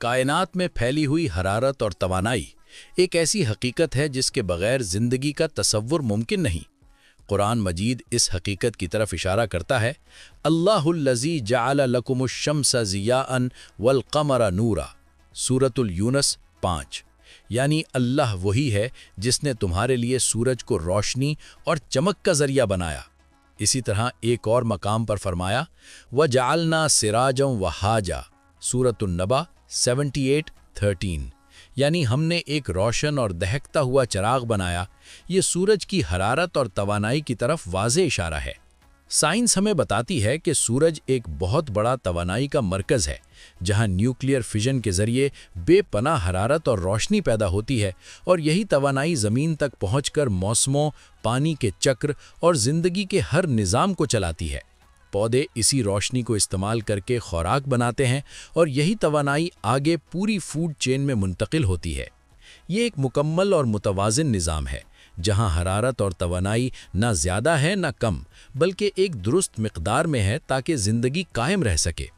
कायनात में फैली हुई हरारत और तवानाई एक ऐसी हकीकत है जिसके बगैर ज़िंदगी का तसव्वुर मुमकिन नहीं। कुरान मजीद इस हकीकत की तरफ इशारा करता है, अल्लाहुल्लज़ी जअल लकुमुश-शम्स ज़ियाअन वल क़मर नूरा, सूरतुल यूनुस 5। यानी अल्लाह वही है जिसने तुम्हारे लिए सूरज को रोशनी और चमक का ज़रिया बनाया। इसी तरह एक और मकाम पर फरमाया, वजअलना सिराजम वहाजा, सूरतुन नबा 78:13। यानी हमने एक रोशन और दहकता हुआ चिराग बनाया। ये सूरज की हरारत और तवानाई की तरफ वाज़े इशारा है। साइंस हमें बताती है कि सूरज एक बहुत बड़ा तवानाई का मरकज़ है, जहां न्यूक्लियर फिजन के ज़रिए बेपनाह हरारत और रोशनी पैदा होती है, और यही तवानाई ज़मीन तक पहुंचकर मौसमों, पानी के चक्र और ज़िंदगी के हर निज़ाम को चलाती है। पौधे इसी रोशनी को इस्तेमाल करके खुराक बनाते हैं और यही तवानाई आगे पूरी फूड चेन में मुंतकिल होती है। ये एक मुकम्मल और मुतवाज़िन निज़ाम है, जहां हरारत और तवानाई ना ज़्यादा है ना कम, बल्कि एक दुरुस्त मिक़दार में है ताकि ज़िंदगी कायम रह सके।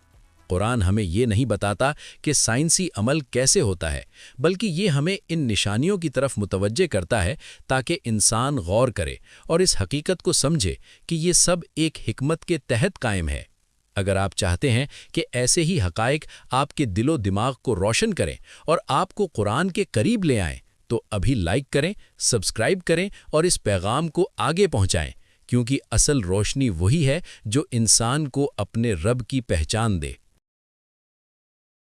कुरान हमें ये नहीं बताता कि साइंसी अमल कैसे होता है, बल्कि ये हमें इन निशानियों की तरफ मुतवज्जे करता है ताकि इंसान गौर करे और इस हकीकत को समझे कि ये सब एक हिकमत के तहत कायम है। अगर आप चाहते हैं कि ऐसे ही हकाइक आपके दिलो दिमाग को रोशन करें और आपको कुरान के करीब ले आएं, तो अभी लाइक करें, सब्सक्राइब करें और इस पैगाम को आगे पहुंचाएं, क्योंकि असल रोशनी वही है जो इंसान को अपने रब की पहचान दे।